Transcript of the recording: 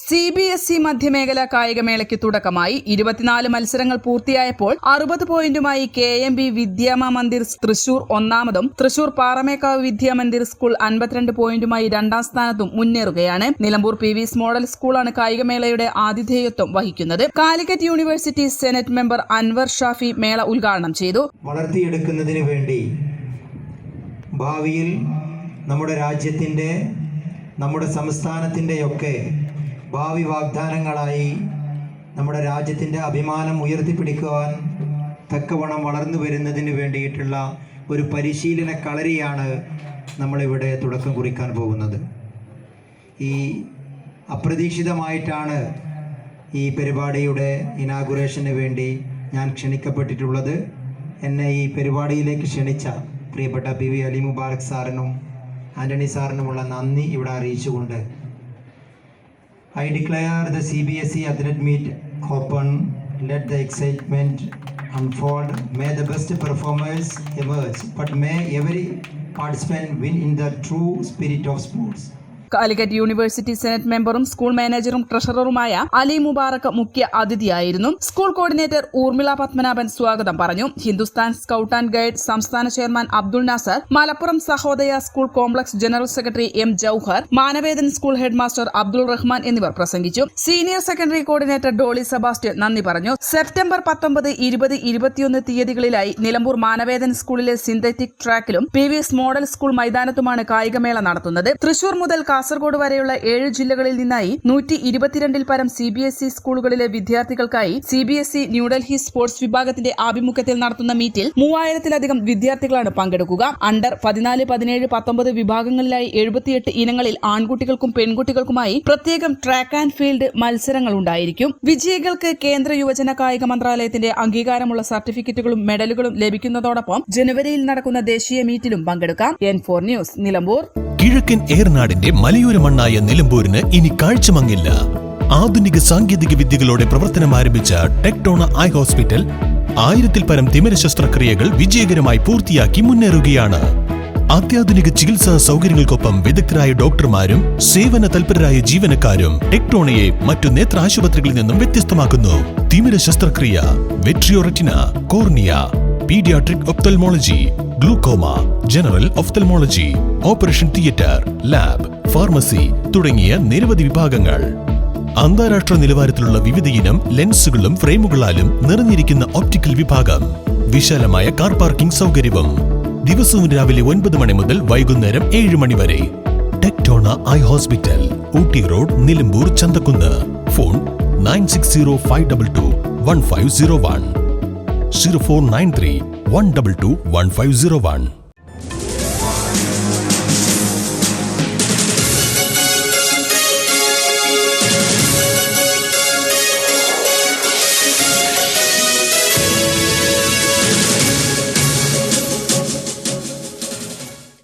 CBSE മധ്യമേഖലാ കായികമേളയ്ക്ക് തുടക്കമായി 24 മത്സരങ്ങൾ പൂർത്തിയായപ്പോൾ 60 പോയിന്റുമായി KMB വിദ്യാമ മന്ദിർ തൃശൂർ ഒന്നാമതും തൃശൂർ പാറമേക്കാവ് വിദ്യാമന്ദിർ സ്കൂൾ 52 പോയിന്റുമായി രണ്ടാം സ്ഥാനത്തും മുന്നേറുകയാണ്. നിലമ്പൂർ PVS മോഡൽ സ്കൂളാണ് കായികമേളയുടെ ആതിഥേയത്വം വഹിക്കുന്നത്. Calicut university senate member Anwar Shafi മേള ഉദ്ഘാടനം ചെയ്തു. വളർത്തിയെടുക്കുന്നതിന് വേണ്ടി ഭാവിയിൽ നമ്മുടെ രാജ്യത്തിന്റെ നമ്മുടെ സംസ്ഥാനത്തിന്റെയൊക്കെ ഭാവി വാഗ്ദാനങ്ങളായി നമ്മുടെ രാജ്യത്തിൻ്റെ അഭിമാനം ഉയർത്തിപ്പിടിക്കുവാൻ തക്കവണ്ണം വളർന്നു വരുന്നതിന് വേണ്ടിയിട്ടുള്ള ഒരു പരിശീലന കളരിയാണ് നമ്മളിവിടെ തുടക്കം കുറിക്കാൻ പോകുന്നത്. ഈ അപ്രതീക്ഷിതമായിട്ടാണ് ഈ പരിപാടിയുടെ ഇനാഗുറേഷന് വേണ്ടി ഞാൻ ക്ഷണിക്കപ്പെട്ടിട്ടുള്ളത്. എന്നെ ഈ പരിപാടിയിലേക്ക് ക്ഷണിച്ച പ്രിയപ്പെട്ട PV അലി മുബാറക് സാറിനും ആൻ്റണി സാറിനുമുള്ള നന്ദി ഇവിടെ അറിയിച്ചുകൊണ്ട് I declare the CBSE Athlete Meet open. Let the excitement unfold. May the best performers emerge, but may every participant win in the true spirit of sports. Calicut university senate മെമ്പറും സ്കൂൾ മാനേജറും ട്രഷററുമായ അലി മുബാറക് മുഖ്യ അതിഥിയായിരുന്നു. School coordinator Urmila Padmanabhan സ്വാഗതം പറഞ്ഞു. Hindustan scout and guide സംസ്ഥാന chairman Abdul Nasar, Malappuram Sahodaya school complex general secretary M Jouhar, Manavedan school head master Abdul Rahman എന്നിവർ പ്രസംഗിച്ചു. Senior secondary coordinator Dolly Sebastian നന്ദി പറഞ്ഞു. സെപ്റ്റംബർ 19, 20, 21 തീയതികളിലായി നിലമ്പൂർ മാനവേദൻ സ്കൂളിലെ സിന്തറ്റിക് ട്രാക്കിലും PVS മോഡൽ സ്കൂൾ മൈതാനത്തുമാണ് കായികമേള നടത്തുന്നത്. തൃശൂർ മുതൽ കാസർഗോഡ് വരെയുള്ള 7 ജില്ലകളിൽ നിന്നായി 122 പരം CBSE സ്കൂളുകളിലെ വിദ്യാർത്ഥികൾക്കായി CBSE ന്യൂഡൽഹി സ്പോർട്സ് വിഭാഗത്തിന്റെ ആഭിമുഖ്യത്തിൽ നടത്തുന്ന മീറ്റിൽ 3000-ലധികം വിദ്യാർത്ഥികളാണ് പങ്കെടുക്കുക. അണ്ടർ 14, 17, 19 വിഭാഗങ്ങളിലായി 78 ഇനങ്ങളിൽ ആൺകുട്ടികൾക്കും പെൺകുട്ടികൾക്കുമായി പ്രത്യേകം ട്രാക്ക് ആൻഡ് ഫീൽഡ് മത്സരങ്ങൾ ഉണ്ടായിരിക്കും. വിജയികൾക്ക് കേന്ദ്ര യുവജന കായിക മന്ത്രാലയത്തിന്റെ അംഗീകാരമുള്ള സർട്ടിഫിക്കറ്റുകളും മെഡലുകളും ലഭിക്കുന്നതോടൊപ്പം ജനുവരിയിൽ നടക്കുന്ന ദേശീയ മീറ്റിലും പങ്കെടുക്കാം. N4 news, Nilambur. കിഴക്കൻ ഏറനാടിന്റെ മലയോര മണ്ണായ നിലമ്പൂരിന് ഇനി കാഴ്ചമങ്ങില്ല. ആധുനിക സാങ്കേതിക വിദ്യകളോടെ പ്രവർത്തനം ആരംഭിച്ച ടെക്ടോണ ഐ ഹോസ്പിറ്റൽ 1000-ൽ പരം തിമിര ശസ്ത്രക്രിയകൾ വിജയകരമായി പൂർത്തിയാക്കി മുന്നേറുകയാണ്. അത്യാധുനിക ചികിത്സാ സൗകര്യങ്ങൾക്കൊപ്പം വിദഗ്ധരായ ഡോക്ടർമാരും സേവന തൽപരരായ ജീവനക്കാരും ടെക്ടോണയെ മറ്റു നേത്ര ആശുപത്രികളിൽ നിന്നും വ്യത്യസ്തമാക്കുന്നു. തിമിര ശസ്ത്രക്രിയ, vitreoretina, cornea, paediatric ophthalmology, glaucoma, general ophthalmology, operation theatre, lab, pharmacy തുടങ്ങിയ നിരവധി വിഭാഗങ്ങൾ. അന്താരാഷ്ട്ര നിലവാരത്തിലുള്ള വിവിധയിനം ലെൻസുകളും ഫ്രെയിമുകളാലും നിറഞ്ഞിരിക്കുന്ന ഒപ്റ്റിക്കൽ വിഭാഗം, വിശാലമായ കാർ പാർക്കിംഗ് സൗകര്യവും. ദിവസവും രാവിലെ 9 മണി മുതൽ വൈകുന്നേരം 7 മണി വരെ. Tectona eye hospital, Ooty road, Nilambur, Chanthakkunnu. Phone 9605221501 0493 122 1501.